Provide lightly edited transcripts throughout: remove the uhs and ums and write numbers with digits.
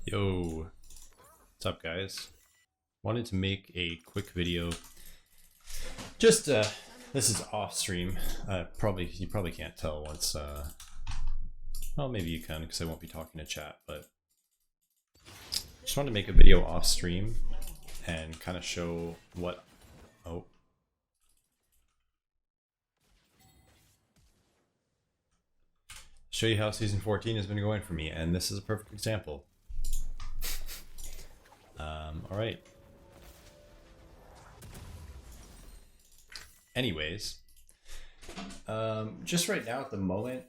Yo, what's up guys? Wanted to make a quick video. Just this is off stream. You probably can't tell once well, maybe you can because I won't be talking to chat, but just wanted to make a video off stream and kind of show what show you how season 14 has been going for me, and this is a perfect example. All right. Anyways, just right now at the moment,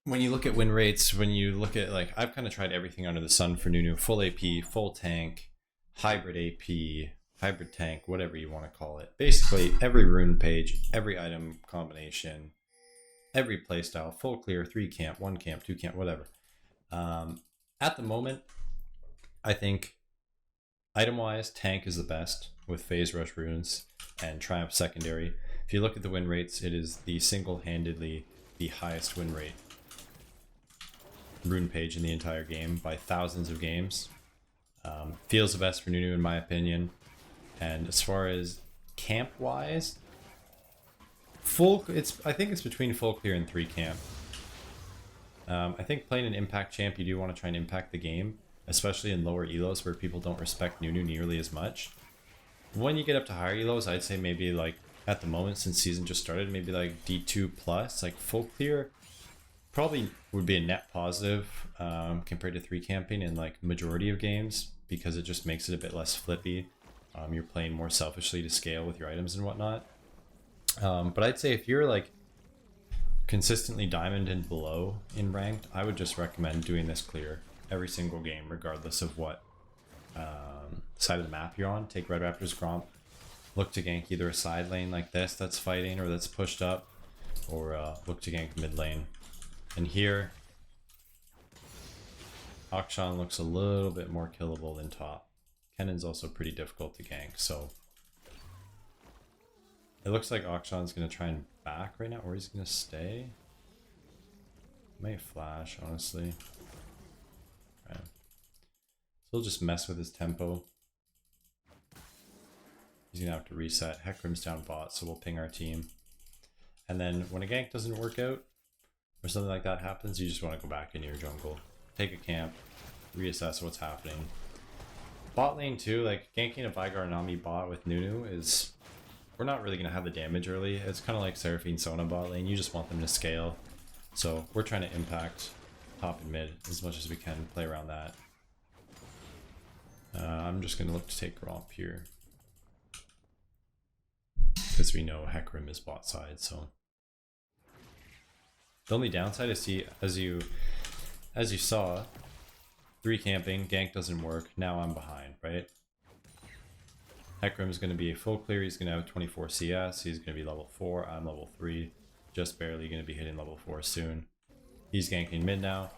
when you look at win rates, when you look at, like, I've kind of tried everything under the sun for Nunu: full AP, full tank, hybrid AP, hybrid tank, whatever you want to call it. Basically, every rune page, every item combination, every playstyle, full clear, 3 camp, 1 camp, 2 camp, whatever. At the moment, I think item-wise, tank is the best with phase rush runes and triumph secondary. If you look at the win rates, it is the single-handedly the highest win rate rune page in the entire game by thousands of games. Feels the best for Nunu in my opinion. And as far as camp-wise, I think it's between full clear and 3 camp. I think playing an impact champ, you do want to try and impact the game, especially in lower elos where people don't respect Nunu nearly as much. When you get up to higher elos, I'd say maybe, like, at the moment, since season just started, maybe like D2 plus, like full clear probably would be a net positive compared to 3 camping in like majority of games, because it just makes it a bit less flippy. You're playing more selfishly to scale with your items and whatnot. But I'd say if you're like consistently diamond and below in ranked, I would just recommend doing this clear every single game, regardless of what side of the map you're on. Take Red Raptor's Gromp, look to gank either a side lane like this that's fighting or that's pushed up, or look to gank mid lane. And here, Akshan looks a little bit more killable than top. Kennen's also pretty difficult to gank, so it looks like Akshan's going to try and back right now, or he's going to stay. May flash, honestly. Right. So he'll just mess with his tempo. He's going to have to reset. Hecarim's down bot, so we'll ping our team. And then when a gank doesn't work out, or something like that happens, you just want to go back into your jungle. Take a camp, reassess what's happening. Bot lane too, like ganking a Vigar Nami bot with Nunu is... we're not really going to have the damage early. It's kind of like Seraphine Sona bot lane. You just want them to scale. So we're trying to impact top and mid as much as we can, play around that. I'm just going to look to take Gromp here, because we know Hecarim is bot side. So the only downside is, see, as you saw, 3 camping, gank doesn't work. Now I'm behind, right? Hecarim is going to be a full clear. He's going to have 24 CS. He's going to be level 4. I'm level 3. Just barely going to be hitting level 4 soon. He's ganking mid now,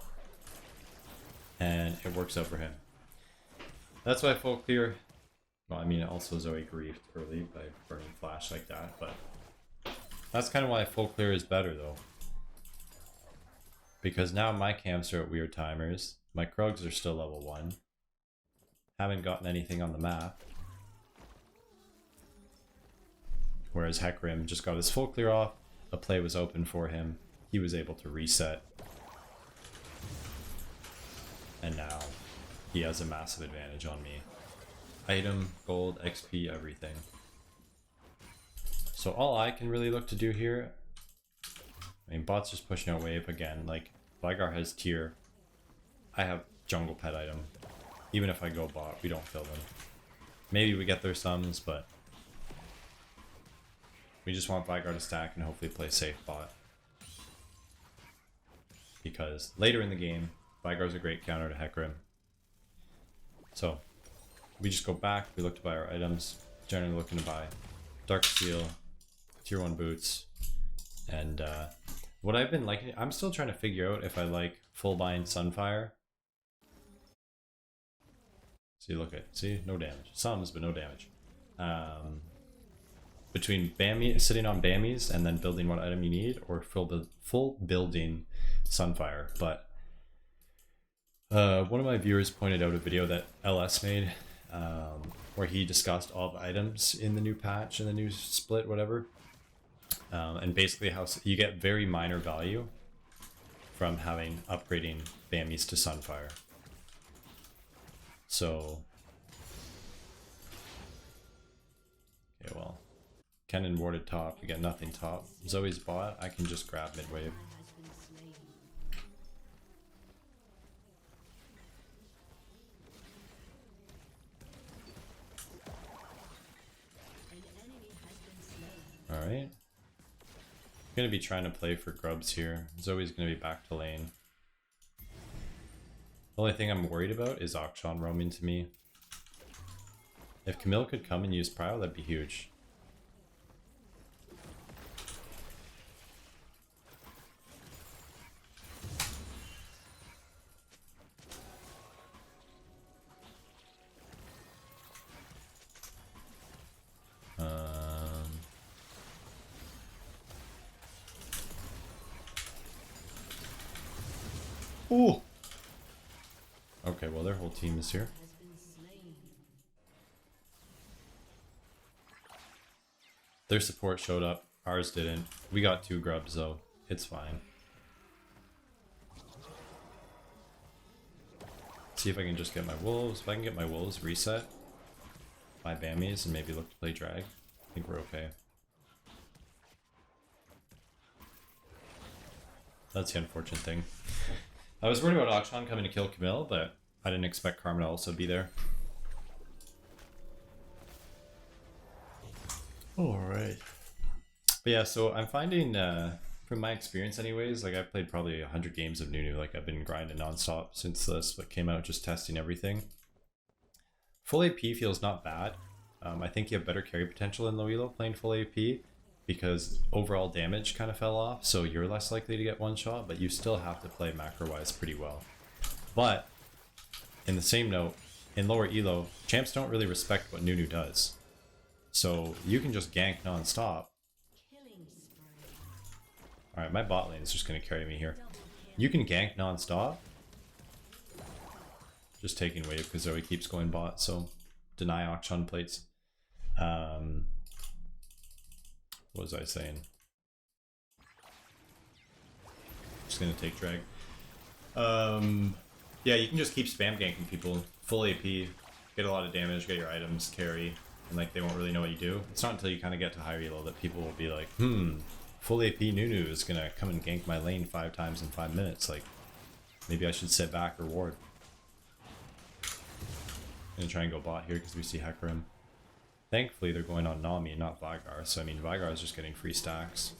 and it works out for him. That's why full clear. Well, I mean, also Zoe griefed early by burning flash like that, but that's kind of why full clear is better though. Because now my camps are at weird timers. My Krugs are still level 1. Haven't gotten anything on the map. Whereas Hecarim just got his full clear off. A play was open for him. He was able to reset. And now he has a massive advantage on me. Item, gold, XP, everything. So all I can really look to do here, I mean, bot's just pushing out wave again. Like, Vigar has tier. I have jungle pet item. Even if I go bot, we don't kill them. Maybe we get their sums, but we just want Vigar to stack and hopefully play safe bot. Because later in the game, Vigar's a great counter to Hecarim. So we just go back, we look to buy our items. Generally looking to buy Dark Steel, tier 1 boots, and what I've been liking, I'm still trying to figure out if I like full bind Sunfire. See, look at, see, no damage. Sums, but no damage. Between sitting on Bammies and then building what item you need, or full building Sunfire. But One of my viewers pointed out a video that LS made where he discussed all the items in the new patch and the new split, whatever. And basically how you get very minor value from upgrading Bammies to Sunfire. So, okay, well, Kennen warded top, we got nothing top. Zoe's bot, I can just grab mid-wave. Alright. Gonna be trying to play for grubs here. Zoe's gonna be back to lane. The only thing I'm worried about is Akshan roaming to me. If Camille could come and use Prio, that'd be huge. Ooh! Okay, well their whole team is here. Their support showed up, ours didn't. We got 2 grubs though, it's fine. See if I can just get my wolves. If I can get my wolves reset, my Bammies, and maybe look to play drag, I think we're okay. That's the unfortunate thing. I was worried about Akshan coming to kill Camille, but I didn't expect Karma to also be there. Alright. But yeah, so I'm finding, from my experience anyways, like I've played probably 100 games of Nunu, like I've been grinding non-stop since the split came out, just testing everything. Full AP feels not bad. I think you have better carry potential in low elo playing full AP, because overall damage kind of fell off, so you're less likely to get one shot, but you still have to play macro-wise pretty well. But, in the same note, in lower elo, champs don't really respect what Nunu does. So, you can just gank non-stop. Alright, my bot lane is just going to carry me here. You can gank non-stop. Just taking wave because Zoe keeps going bot, so deny Akshan plates. What was I saying? Just gonna take drag. Yeah, you can just keep spam ganking people. Full AP, get a lot of damage, get your items, carry, and like they won't really know what you do. It's not until you kind of get to higher elo that people will be like, full AP Nunu is gonna come and gank my lane 5 times in 5 minutes. Like, maybe I should sit back or ward. I'm gonna try and go bot here because we see Hecarim. Thankfully, they're going on Nami and not Vygar, so I mean, Vygar is just getting free stacks.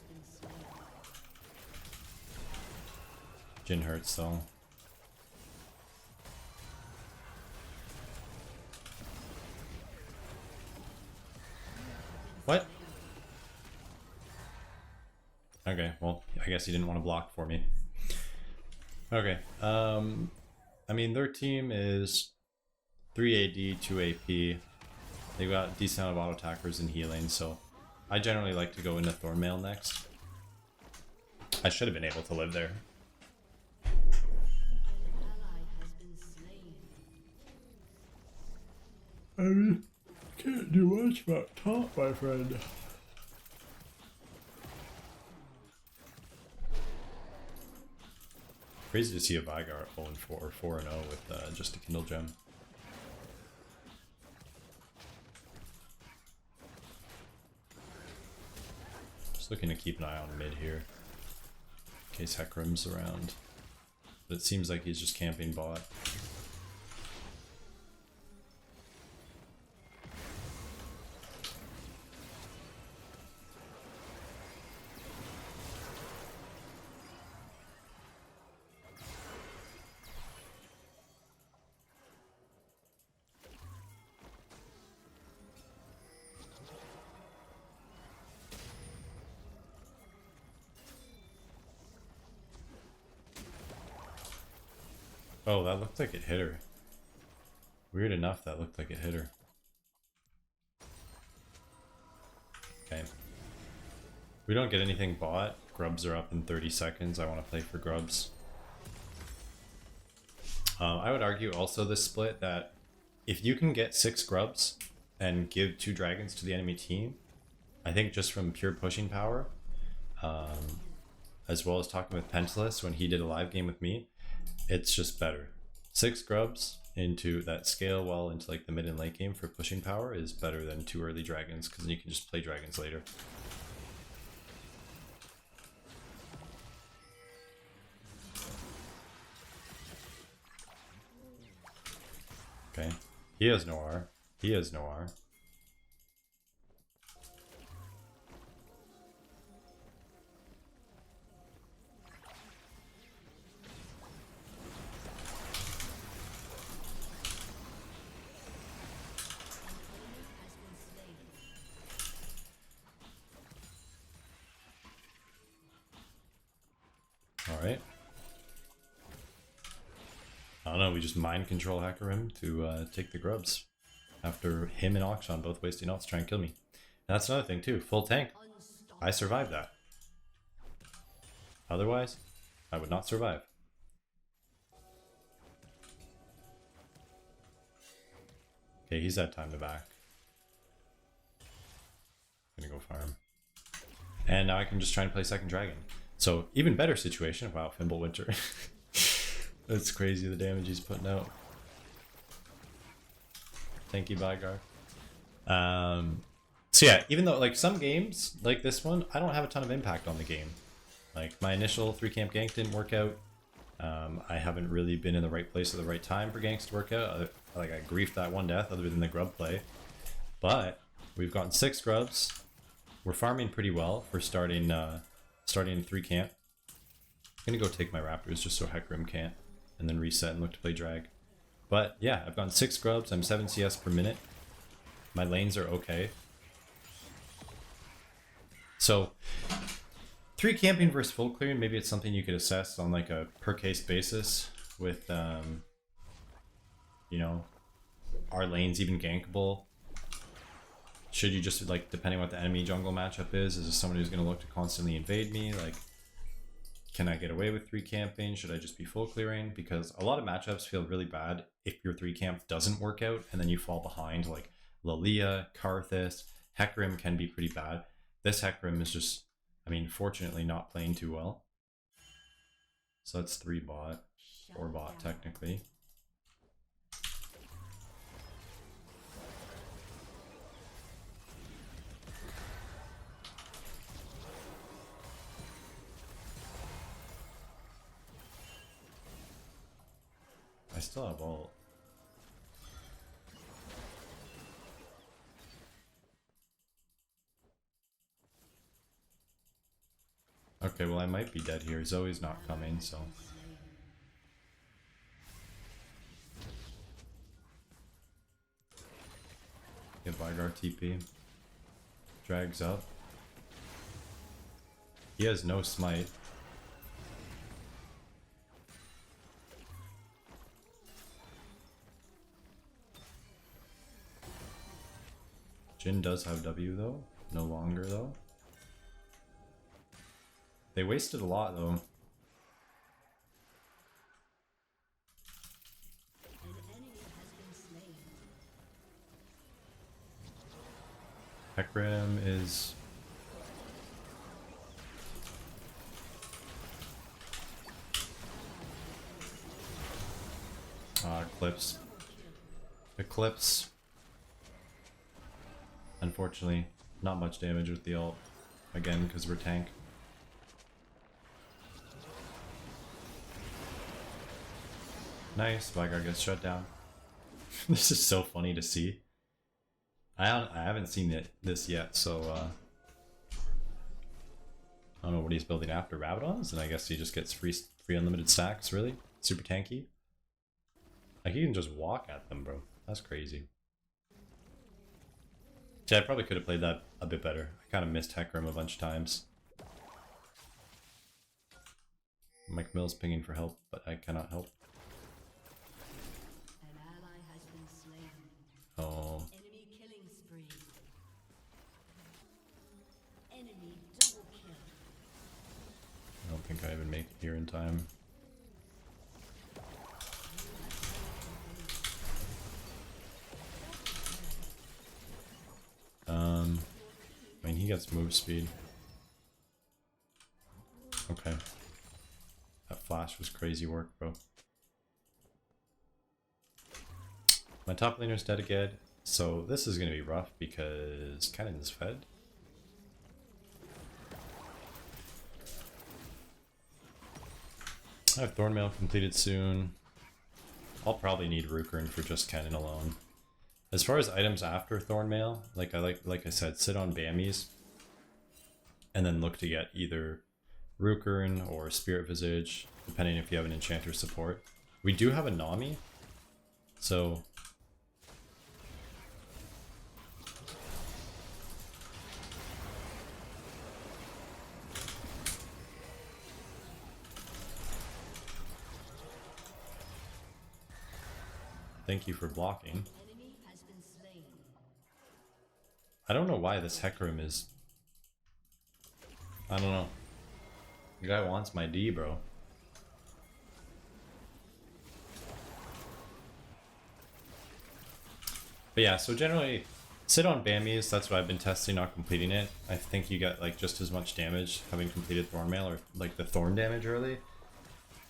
Jhin hurts though. What? Okay, well, I guess he didn't want to block for me. Okay, I mean, their team is 3 AD, 2 AP. They've got a decent amount of auto attackers and healing, so I generally like to go into Thornmail next. I should have been able to live there. I mean, can't do much about top, my friend. Crazy to see a Vygar 0-4 or 4-0 with just a Kindle Gem. Just looking to keep an eye on mid here, in case Hecarim's around. But it seems like he's just camping bot. Oh, that looked like it hit her. Weird enough, that looked like it hit her. Okay. We don't get anything bought. Grubs are up in 30 seconds. I want to play for grubs. I would argue also this split that if you can get 6 grubs and give 2 dragons to the enemy team, I think just from pure pushing power, as well as talking with Pentalus when he did a live game with me, it's just better. 6 grubs into that scale well into like the mid and late game for pushing power is better than 2 early dragons, because then you can just play dragons later. Okay, he has no R. He has no R. Alright. I don't know, we just mind control hacker him to take the grubs. After him and Akshan both wasting ults to try and kill me. And that's another thing too, full tank. I survived that. Otherwise, I would not survive. Okay, he's had time to back. Gonna go farm. And now I can just try and play second dragon. So, even better situation. Wow, Fimble Winter. That's crazy the damage he's putting out. Thank you, Bygar. So yeah, even though like some games, like this one, I don't have a ton of impact on the game. Like my initial 3 camp gank didn't work out. I haven't really been in the right place at the right time for ganks to work out. I griefed that one death other than the grub play. But we've gotten 6 grubs. We're farming pretty well for starting in 3 camp. I'm gonna go take my raptors just so Hecarim can't, and then reset and look to play drag. But yeah, I've gotten 6 grubs. I'm 7 CS per minute. My lanes are okay. So 3 camping versus full clearing, maybe it's something you could assess on like a per case basis with you know, are lanes even gankable? Should you just, like, depending on what the enemy jungle matchup is this someone who's going to look to constantly invade me? Like, can I get away with 3 camping? Should I just be full clearing? Because a lot of matchups feel really bad if your 3 camp doesn't work out and then you fall behind. Like Lilia, Karthus, Hecarim can be pretty bad. This Hecarim is just, I mean, fortunately not playing too well. So that's 3 bot, 4 bot technically. I still have ult. Okay, well I might be dead here. Zoe's not coming, so... Get Vygar TP. Drags up. He has no smite. Jhin does have W though. No longer though. They wasted a lot though. Hecarim is... Eclipse. Eclipse. Unfortunately, not much damage with the ult. Again, because we're tank. Nice, Vygar gets shut down. This is so funny to see. I haven't seen this yet, so I don't know what he's building after Rabadons, and I guess he just gets free unlimited stacks, really? Super tanky. Like, he can just walk at them, bro. That's crazy. See, I probably could have played that a bit better. I kind of missed Hecarim a bunch of times. Mike Mill's pinging for help, but I cannot help. Oh. Enemy killing spree. Enemy double kill. I don't think I even make it here in time. gets move speed. Okay. That flash was crazy work, bro. My top laner's dead again, so this is gonna be rough because Cannon's fed. I have Thornmail completed soon. I'll probably need Rukern for just Cannon alone. As far as items after Thornmail, like I said, sit on Bammies, and then look to get either Rukern or Spirit Visage, depending if you have an Enchanter support. We do have a Nami, so thank you for blocking. Enemy has been slain. I don't know why this Hecarim is... I don't know. The guy wants my D, bro. But yeah, so generally, sit on Bammies, that's what I've been testing, not completing it. I think you get like just as much damage having completed Thornmail, or like the Thorn damage early.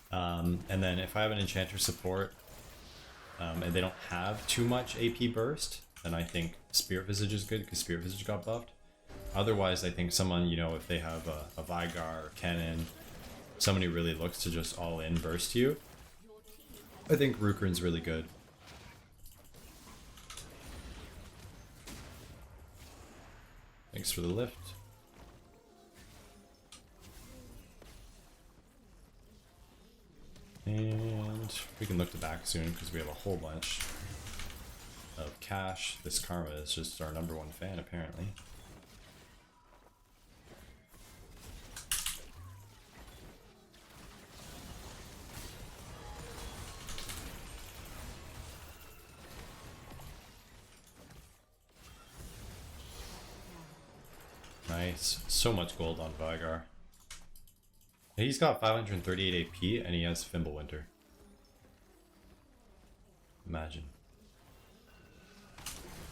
And then if I have an Enchanter support, and they don't have too much AP burst, then I think Spirit Visage is good because Spirit Visage got buffed. Otherwise, I think someone, you know, if they have a Vigar or Cannon, someone who really looks to just all in burst you, I think Rukern's really good. Thanks for the lift. And we can look to back soon because we have a whole bunch of cash. This Karma is just our #1 fan, apparently. Nice. So much gold on Vigar. He's got 538 AP and he has Fimbulwinter. Imagine.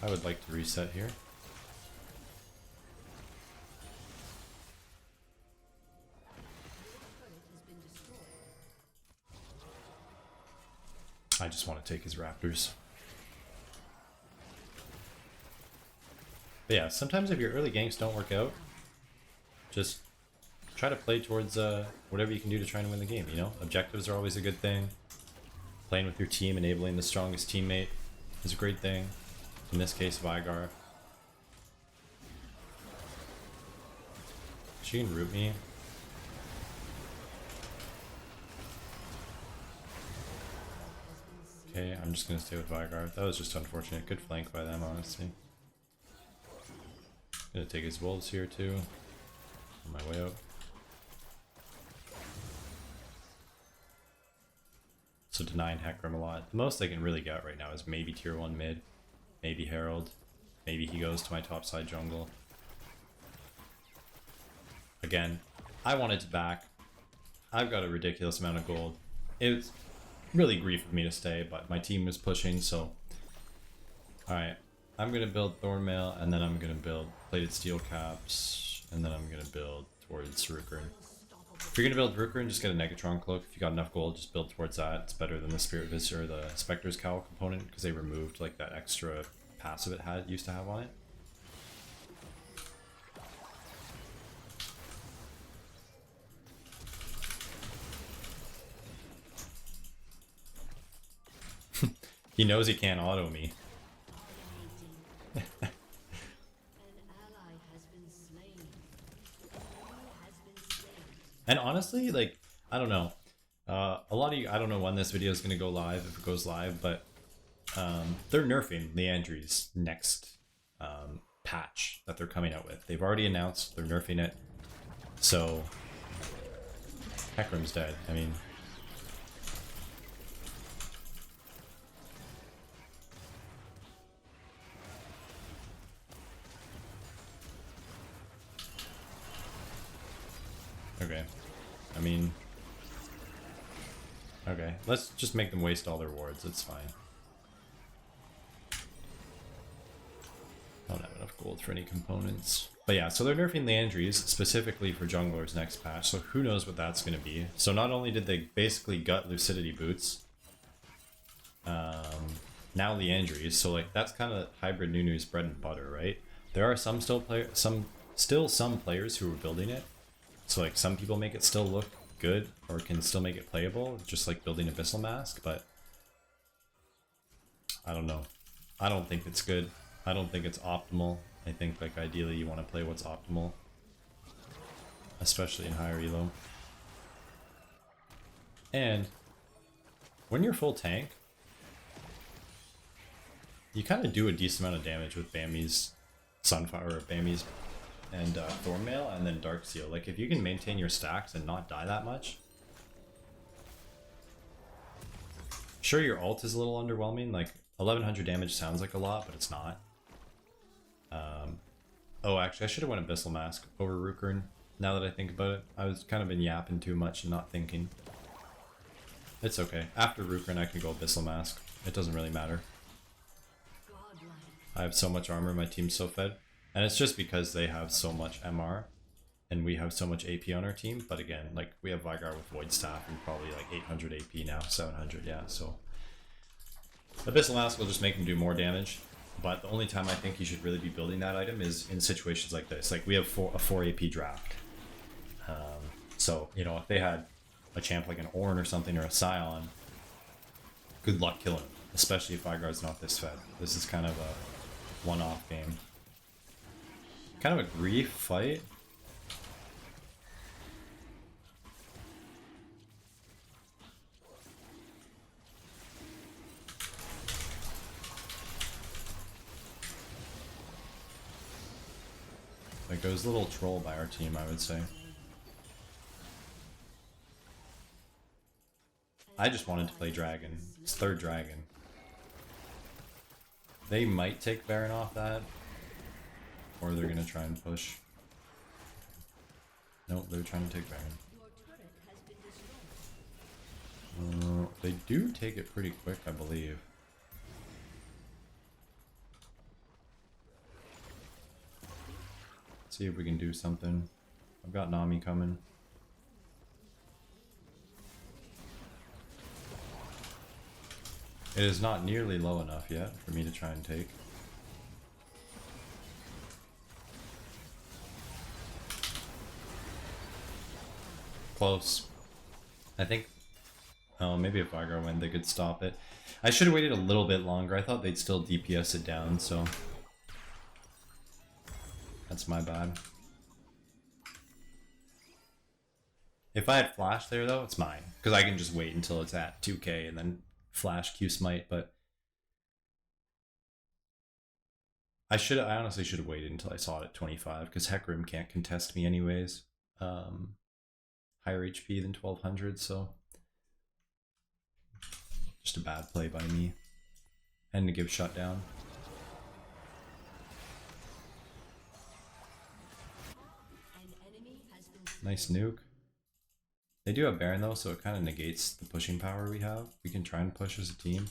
I would like to reset here. I just want to take his Raptors. But yeah, sometimes if your early ganks don't work out, just try to play towards whatever you can do to try and win the game, you know? Objectives are always a good thing. Playing with your team, enabling the strongest teammate is a great thing. In this case, Vigar. She can root me. Okay, I'm just gonna stay with Vigar. That was just unfortunate. Good flank by them, honestly. Gonna take his wolves here too. On my way out. So denying Hecarim a lot. The most I can really get right now is maybe tier 1 mid. Maybe Herald. Maybe he goes to my topside jungle. Again, I wanted to back. I've got a ridiculous amount of gold. It's really grief of me to stay, but my team was pushing, so... Alright, I'm gonna build Thornmail, and then I'm gonna build Plated Steel Caps, and then I'm gonna build towards Rukern. If you're gonna build Rukern, just get a Negatron Cloak. If you got enough gold, just build towards that. It's better than the Spirit Visor or the Spectre's Cowl component, because they removed like that extra passive it used to have on it. He knows he can't auto me. An ally has been slain. And honestly, like, I don't know. A lot of you, I don't know when this video is going to go live, if it goes live, but they're nerfing Leandry's next patch that they're coming out with. They've already announced they're nerfing it. So, Hecarim's dead. I mean... Okay. I mean... Okay, let's just make them waste all their wards, it's fine. I don't have enough gold for any components. But yeah, so they're nerfing Leandries specifically for junglers next patch, so who knows what that's going to be. So not only did they basically gut Lucidity boots, now Leandries, so like that's kind of hybrid Nunu's bread and butter, right? There are some players who are building it, so like some people make it still look good or can still make it playable, just like building Abyssal Mask, but I don't know. I don't think it's good. I don't think it's optimal. I think like ideally you want to play what's optimal, especially in higher elo. And when you're full tank, you kind of do a decent amount of damage with Bami's Sunfire, or Bami's and Thornmail, and then Darksteel. Like if you can maintain your stacks and not die that much. Sure, your ult is a little underwhelming. Like 1100 damage sounds like a lot, but it's not. Oh, actually, I should have went Abyssal Mask over Rukern. Now that I think about it, I was kind of been yapping too much and not thinking. It's okay. After Rukern, I can go Abyssal Mask. It doesn't really matter. I have so much armor, my team's so fed. And it's just because they have so much MR and we have so much AP on our team. But again, like we have Vygar with Void Staff and probably like 800 AP now, 700, yeah. So Abyssal Mask will just make him do more damage. But the only time I think you should really be building that item is in situations like this. Like we have a 4 AP draft. So, you know, if they had a champ like an Ornn or something or a Scion, good luck killing him. Especially if Vygar's not this fed. This is kind of a one-off game. Kind of a grief fight. Like goes a little troll by our team, I would say. I just wanted to play Dragon. It's third Dragon. They might take Baron off that. Or they're gonna try and push. Nope, they're trying to take Baron. They do take it pretty quick, I believe. See if we can do something. I've got Nami coming. It is not nearly low enough yet for me to try and take. Close. I think... Oh, maybe if Vygar went, they could stop it. I should have waited a little bit longer. I thought they'd still DPS it down, so... That's my bad. If I had Flash there, though, it's mine. Because I can just wait until it's at 2k and then Flash Q Smite, but... I honestly should have waited until I saw it at 25, because Hecarim can't contest me anyways. Higher HP than 1200, so... Just a bad play by me. And to give shutdown. Nice nuke. They do have Baron though, so it kind of negates the pushing power we have. We can try and push as a team.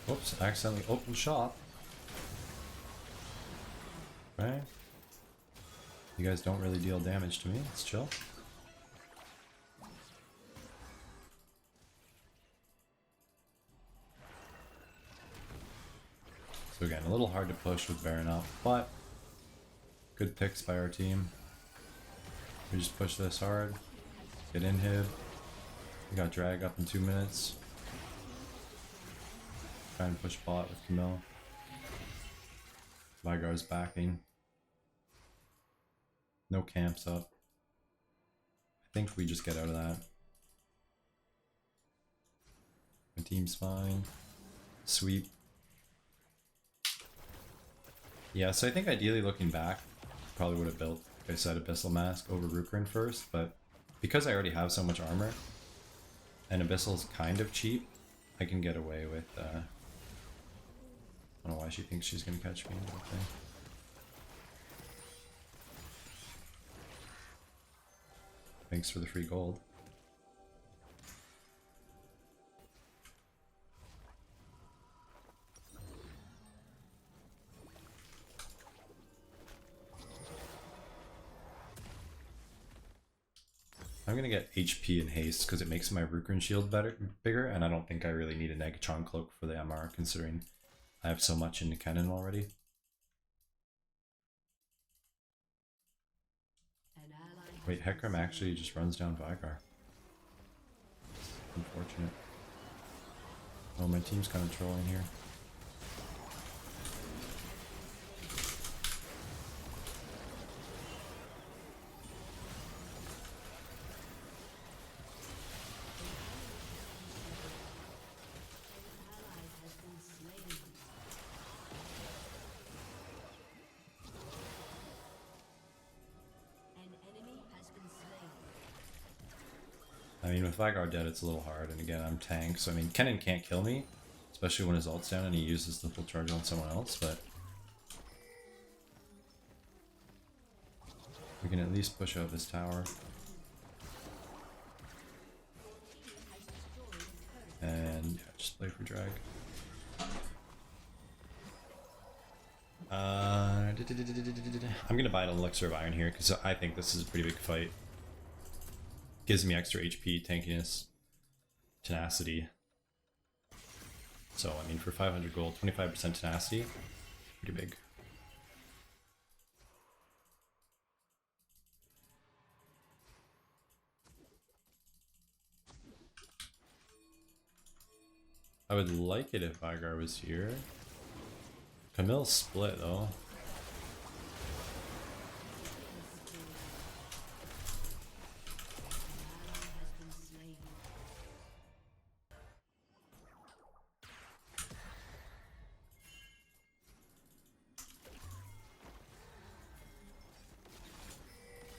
Oops, accidentally opened shop. Right? You guys don't really deal damage to me, it's chill. So again, a little hard to push with Baron up, but good picks by our team. We just push this hard, get inhib. We got drag up in 2 minutes. Try and push bot with Camille. Vygar's backing. No camps up. I think we just get out of that. My team's fine. Sweep. Yeah, so I think ideally looking back, probably would have built, like I said, Abyssal Mask over Rukern first, but because I already have so much armor, And Abyssal's kind of cheap. I can get away with, I don't know why she thinks she's gonna catch me. Okay. Thanks for the free gold. I'm gonna get HP and haste because it makes my Rukrin shield bigger, and I don't think I really need a Negatron cloak for the MR considering I have so much into cannon already. Wait, Hecarim actually just runs down Vigar. Unfortunate. Oh, my team's kind of trolling here. I mean, with Vigar dead, it's a little hard, and again, I'm tank, so I mean, Kennen can't kill me, especially when his ult's down and he uses the full charge on someone else, but we can at least push out this tower. And yeah, just play for drag. I'm gonna buy an Elixir of Iron here, because I think this is a pretty big fight. Gives me extra HP, tankiness, tenacity. So, I mean, for 500 gold, 25% tenacity, pretty big. I would like it if Vigar was here. Camille's split, though.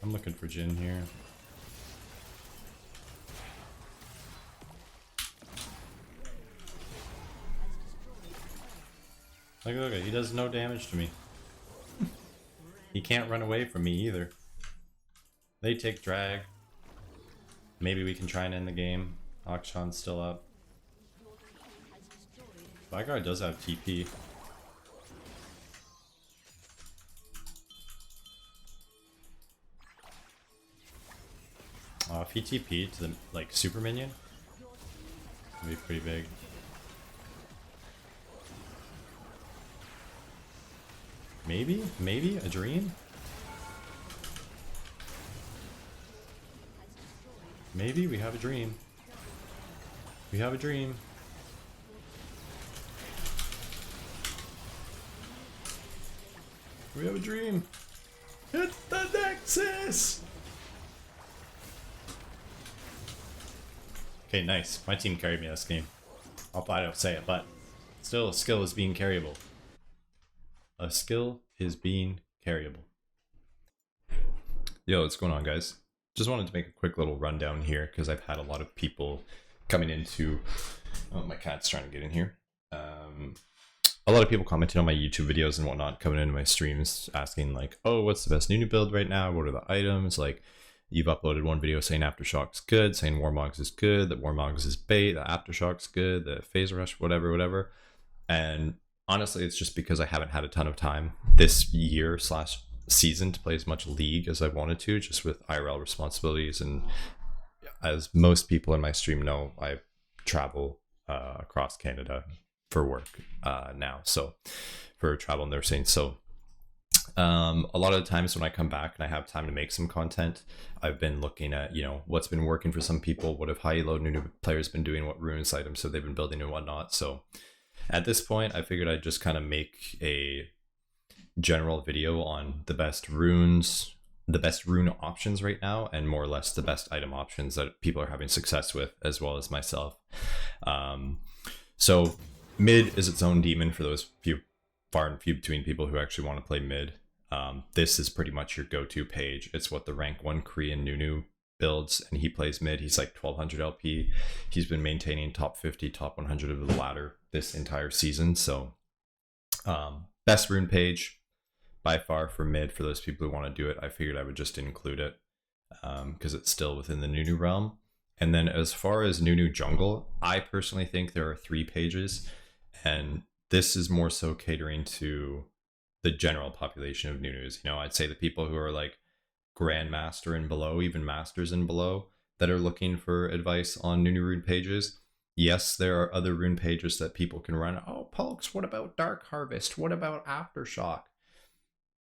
I'm looking for Jhin here. Look, he does no damage to me. He can't run away from me either. They take drag. Maybe we can try and end the game. Akshan's still up. Vigar does have TP. If he TP to the like super minion, it'd be pretty big. Maybe a dream. Maybe we have a dream. We have a dream. We have a dream. Hit the Nexus. Okay, nice. My team carried me this game. I'll flat out say it, but still, a skill is being carryable. A skill is being carryable. Yo, what's going on, guys? Just wanted to make a quick little rundown here because I've had a lot of people coming into. Oh, my cat's trying to get in here. A lot of people commenting on my YouTube videos and whatnot, coming into my streams asking like, "Oh, what's the best Nunu build right now? What are the items?" Like, you've uploaded one video saying Aftershock's good, saying Warmogs is good, that Warmogs is bait, that Aftershock's good, the Phase Rush, whatever. And honestly, it's just because I haven't had a ton of time this year / season to play as much League as I wanted to, just with IRL responsibilities. And as most people in my stream know, I travel across Canada for work now, so for travel and nursing. So a lot of the times when I come back and I have time to make some content, I've been looking at, you know, what's been working for some people, what have high low new players been doing, what runes items so they've been building and whatnot. So at this point, I figured I'd just kind of make a general video on the best runes, the best rune options right now, and more or less the best item options that people are having success with, as well as myself. So mid is its own demon for those far and few between people who actually want to play mid. This is pretty much your go-to page. It's what the rank 1 Korean Nunu builds, and he plays mid. He's like 1200 LP. He's been maintaining top 50, top 100 of the ladder this entire season. So best rune page by far for mid for those people who want to do it. I figured I would just include it because it's still within the Nunu realm. And then as far as Nunu jungle, I personally think there are 3 pages, and this is more so catering to the general population of Nunus. You know, I'd say the people who are like Grandmaster and below, even Masters and below, that are looking for advice on Nunu rune pages. Yes, there are other rune pages that people can run. Oh, Pullks, what about Dark Harvest? What about Aftershock?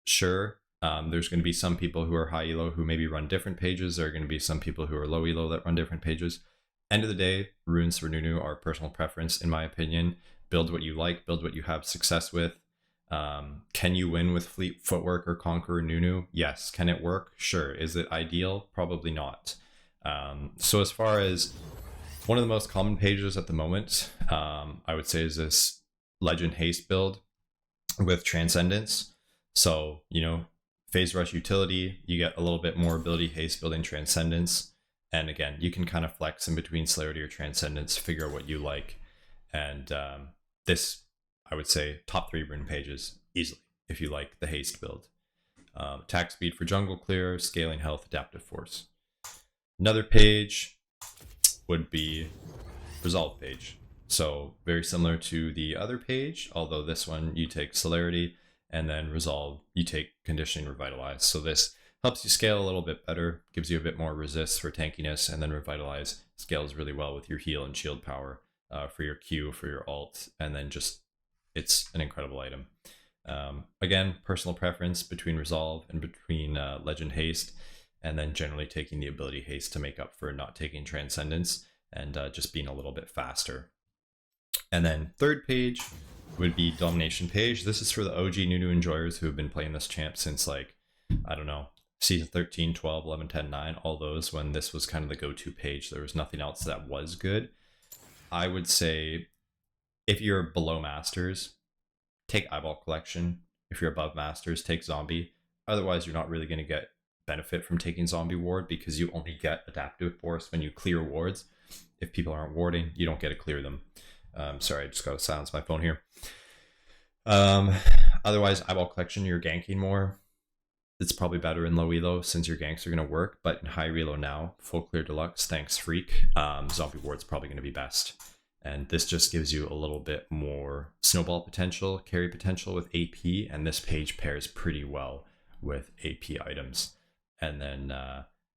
Sure, there's going to be some people who are high elo who maybe run different pages. There are going to be some people who are low elo that run different pages. End of the day, runes for Nunu are personal preference, in my opinion. Build what you like, build what you have success with. Can you win with Fleet Footwork or Conqueror Nunu? Yes. Can it work? Sure. Is it ideal? Probably not. So as far as one of the most common pages at the moment, I would say is this Legend Haste build with Transcendence. So, you know, Phase Rush utility, you get a little bit more ability haste building Transcendence. And again, you can kind of flex in between Celerity or Transcendence, figure out what you like. And this, I would say, top 3 rune pages easily if you like the haste build. Attack speed for jungle clear, scaling health, adaptive force. Another page would be resolve page. So very similar to the other page, although this one you take celerity, and then resolve you take conditioning revitalize. So this helps you scale a little bit better, gives you a bit more resist for tankiness, and then revitalize scales really well with your heal and shield power for your Q, for your ult, and then just it's an incredible item. Again, personal preference between resolve and between legend haste, and then generally taking the ability haste to make up for not taking transcendence and just being a little bit faster. And then third page would be domination page. This is for the OG Nunu enjoyers who have been playing this champ since, like, I don't know, season 13, 12, 11, 10, 9, all those, when this was kind of the go-to page. There was nothing else that was good. I would say if you're below Masters, take Eyeball Collection. If you're above Masters, take Zombie. Otherwise, you're not really going to get benefit from taking Zombie Ward because you only get Adaptive Force when you clear wards. If people aren't warding, you don't get to clear them. Sorry, I just got to silence my phone here. Otherwise, Eyeball Collection, you're ganking more. It's probably better in low elo since your ganks are going to work, but in high elo now, full clear deluxe, thanks Freak, Zombie Ward's probably going to be best. And this just gives you a little bit more snowball potential, carry potential with AP, and this page pairs pretty well with AP items. And then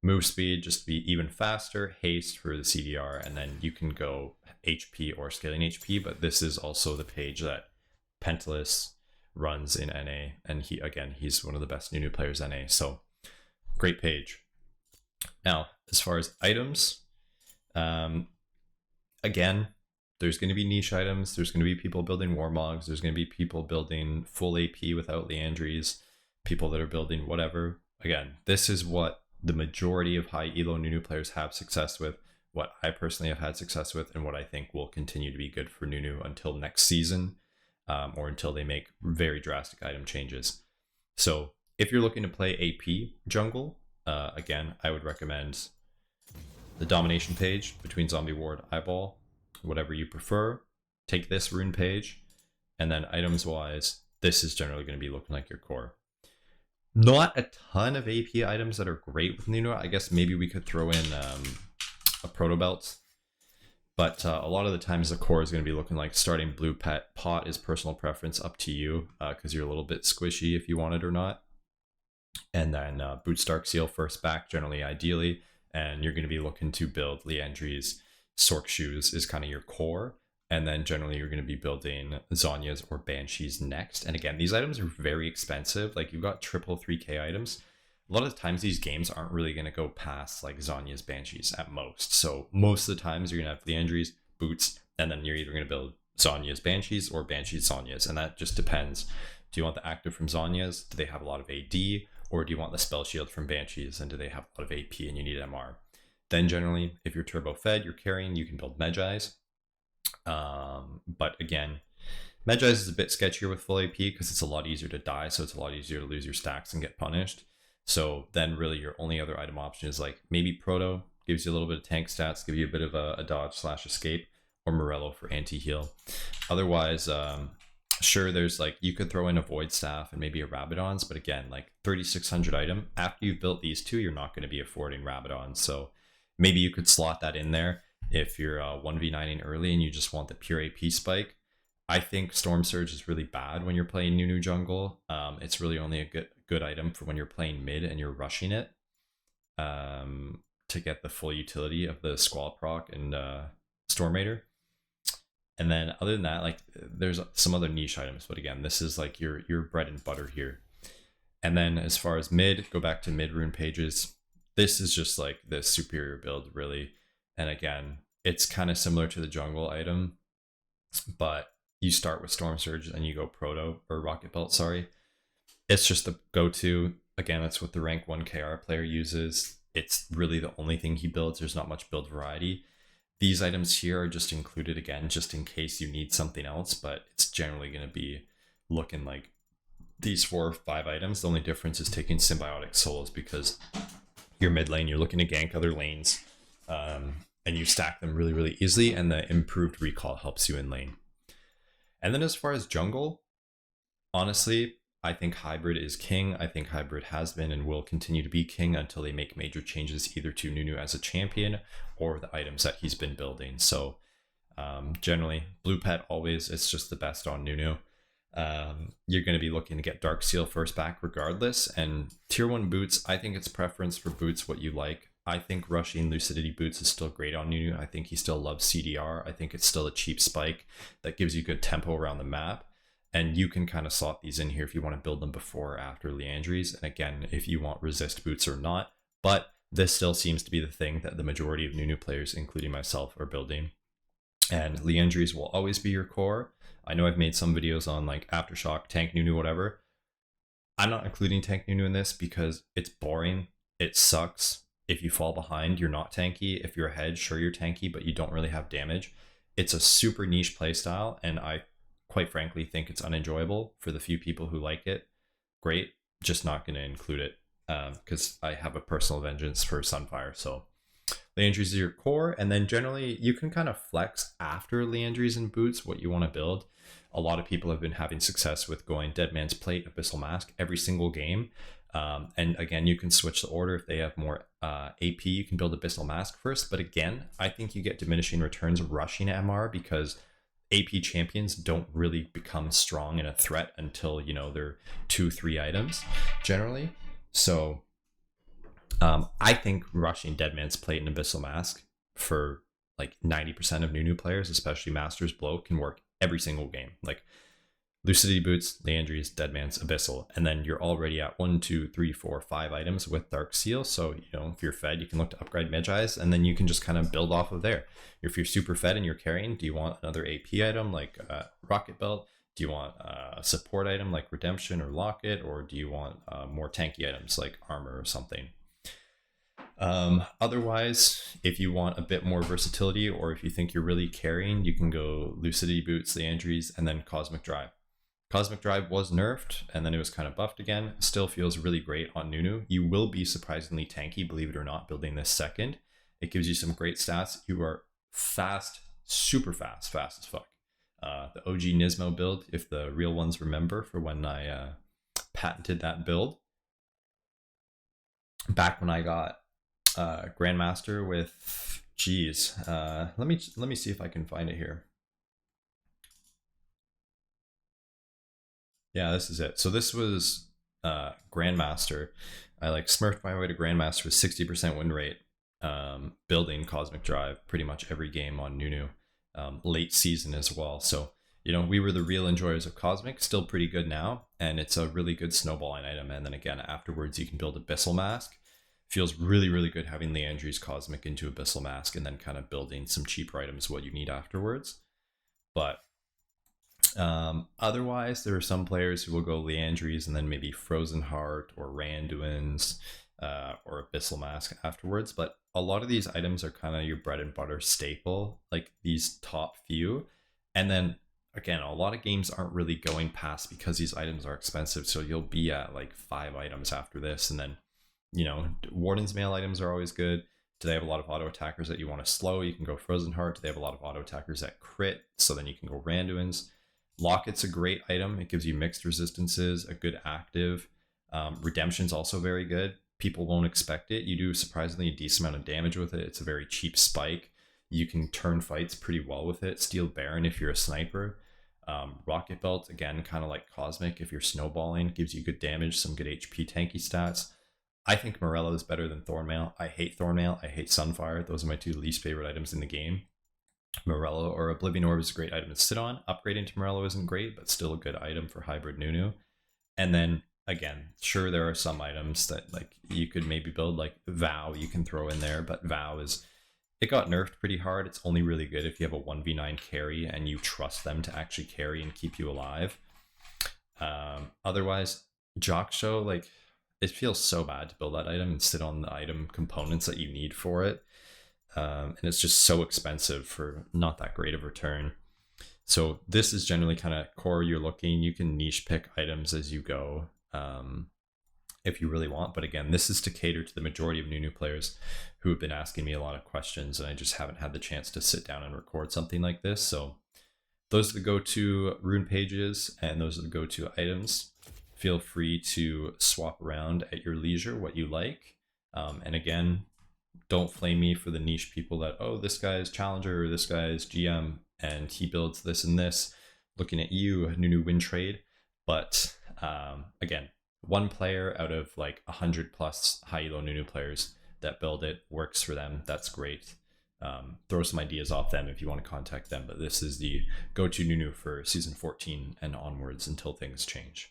move speed, just to be even faster, haste for the CDR, and then you can go HP or scaling HP, but this is also the page that Pentalus runs in NA, and he's one of the best Nunu players NA, so great page. Now, as far as items, again, there's going to be niche items, there's going to be people building Warmogs, there's going to be people building full AP without Leandries, people that are building whatever. Again, this is what the majority of high elo Nunu players have success with, what I personally have had success with, and what I think will continue to be good for Nunu until next season, or until they make very drastic item changes. So if you're looking to play AP jungle, again, I would recommend the domination page between Zombie Ward, Eyeball, whatever you prefer. Take this rune page, and then items wise, this is generally going to be looking like your core. Not a ton of AP items that are great with Nunu. I guess maybe we could throw in a proto belt, but a lot of the times the core is going to be looking like starting blue pet. Pot is personal preference, up to you, because you're a little bit squishy if you want it or not. And then Boots Dark Seal first back, generally ideally, and you're going to be looking to build Leandries. Sork Shoes is kind of your core, and then generally you're going to be building Zhonya's or Banshees next. And again, these items are very expensive. Like, you've got triple 3k items. A lot of the times these games aren't really going to go past like Zhonya's, Banshees at most. So most of the times you're going to have Leandries, Boots, and then you're either going to build Zhonya's, Banshees, or Banshees, Zhonya's. And that just depends. Do you want the active from Zhonya's? Do they have a lot of AD? Or do you want the spell shield from Banshees? And do they have a lot of AP and you need MR? Then generally, if you're turbo fed, you're carrying, you can build Medjai's. But again, Medjai's is a bit sketchier with full AP because it's a lot easier to die, so it's a lot easier to lose your stacks and get punished. So then really your only other item option is like maybe Proto, gives you a little bit of tank stats, give you a bit of a dodge slash escape, or Morello for anti-heal. Otherwise, sure, there's like, you could throw in a Void Staff and maybe a Rabadon's, but again, like 3600 item, after you've built these two, you're not going to be affording Rabadons. So maybe you could slot that in there if you're 1v9ing early and you just want the pure AP spike. I think Storm Surge is really bad when you're playing Nunu jungle. It's really only a good item for when you're playing mid and you're rushing it, to get the full utility of the Squall proc and Storm Raider. And then other than that, like there's some other niche items, but again, this is like your bread and butter here. And then as far as mid, go back to mid rune pages. This is just like the superior build, really. And again, it's kind of similar to the jungle item, but you start with Storm Surge and you go Proto or Rocket Belt, sorry. It's just the go-to. Again, that's what the rank 1 KR player uses. It's really the only thing he builds. There's not much build variety. These items here are just included, again, just in case you need something else, but it's generally going to be looking like these 4 or 5 items. The only difference is taking Symbiotic Souls, because your mid lane, you're looking to gank other lanes, and you stack them really, really easily, and the improved recall helps you in lane. And then as far as jungle, honestly, I think hybrid is king. I think hybrid has been and will continue to be king until they make major changes either to Nunu as a champion or the items that he's been building. So generally, blue pet always, it's just the best on Nunu. You're going to be looking to get Dark Seal first back regardless. And tier 1 boots, I think it's preference for boots what you like. I think rushing Lucidity boots is still great on Nunu. I think he still loves CDR. I think it's still a cheap spike that gives you good tempo around the map. And you can kind of slot these in here if you want to build them before or after Leandries. And again, if you want resist boots or not. But this still seems to be the thing that the majority of Nunu players, including myself, are building. And Leandries will always be your core. I know I've made some videos on like Aftershock, Tank Nunu, whatever. I'm not including Tank Nunu in this because it's boring. It sucks. If you fall behind, you're not tanky. If you're ahead, sure, you're tanky, but you don't really have damage. It's a super niche playstyle, and I quite frankly think it's unenjoyable for the few people who like it. Great, just not going to include it because I have a personal vengeance for Sunfire. So Leandries is your core, and then generally you can kind of flex after Leandries and boots what you want to build. A lot of people have been having success with going Dead Man's Plate, Abyssal Mask every single game. And again, you can switch the order. If they have more AP, you can build Abyssal Mask first. But again, I think you get diminishing returns rushing MR because AP champions don't really become strong and a threat until, you know, they're 2-3 items generally. So I think rushing Dead Man's Plate and Abyssal Mask for like 90% of Nunu players, especially Masters Blow, can work every single game. Like Lucidity Boots, Leandries, Dead Man's, Abyssal, and then you're already at 1, 2, 3, 4, 5 items with Dark Seal. So, you know, if you're fed, you can look to upgrade Magi's, and then you can just kind of build off of there. If you're super fed and you're carrying, do you want another AP item like Rocket Belt? Do you want a support item like Redemption or Locket? Or do you want more tanky items like Armor or something? Otherwise, if you want a bit more versatility, or if you think you're really carrying, you can go Lucidity Boots, Leandries, and then Cosmic Drive. Cosmic Drive was nerfed, and then it was kind of buffed again. Still feels really great on Nunu. You will be surprisingly tanky, believe it or not, building this second. It gives you some great stats. You are fast, super fast, fast as fuck. The OG Nismo build, if the real ones remember, for when I patented that build. Back when I got Grandmaster with, geez, let me see if I can find it here. Yeah, this is it. So this was Grandmaster. I like smurfed my way to Grandmaster with 60% win rate, building Cosmic Drive pretty much every game on Nunu, late season as well. So, you know, we were the real enjoyers of Cosmic, still pretty good now, and it's a really good snowballing item. And then again, afterwards, you can build Abyssal Mask. Feels really, really good having Leandries Cosmic into Abyssal Mask and then kind of building some cheaper items what you need afterwards. But otherwise, there are some players who will go Leandries and then maybe Frozen Heart or Randuin's or Abyssal Mask afterwards. But a lot of these items are kind of your bread and butter staple, like these top few. And then again, a lot of games aren't really going past because these items are expensive. So you'll be at like 5 items after this, and then you know, Warden's Mail items are always good. Do they have a lot of auto attackers that you want to slow? You can go Frozen Heart. Do they have a lot of auto attackers that crit? So then you can go Randuin's. Locket's a great item. It gives you mixed resistances, a good active. Redemption's also very good. People won't expect it. You do surprisingly a decent amount of damage with it. It's a very cheap spike. You can turn fights pretty well with it. Steel Baron if you're a sniper. Rocket Belt, again, kind of like Cosmic if you're snowballing. Gives you good damage, some good HP tanky stats. I think Morello is better than Thornmail. I hate Thornmail. I hate Sunfire. Those are my 2 least favorite items in the game. Morello or Oblivion Orb is a great item to sit on. Upgrading to Morello isn't great, but still a good item for hybrid Nunu. And then again, sure, there are some items that like you could maybe build, like Vow you can throw in there, but Vow it got nerfed pretty hard. It's only really good if you have a 1v9 carry and you trust them to actually carry and keep you alive. Otherwise, Jock Show, like, it feels so bad to build that item and sit on the item components that you need for it. And it's just so expensive for not that great of return. So this is generally kind of core you're looking. You can niche pick items as you go if you really want. But again, this is to cater to the majority of Nunu players who have been asking me a lot of questions, and I just haven't had the chance to sit down and record something like this. So those are the go-to rune pages, and those are the go-to items. Feel free to swap around at your leisure what you like. And again, don't flame me for the niche people that, oh, this guy's challenger or this guy's GM and he builds this and this. Looking at you, Nunu win trade. But again, one player out of like 100 plus high elo Nunu players that build it works for them. That's great. Throw some ideas off them if you want to contact them. But this is the go-to Nunu for season 14 and onwards until things change.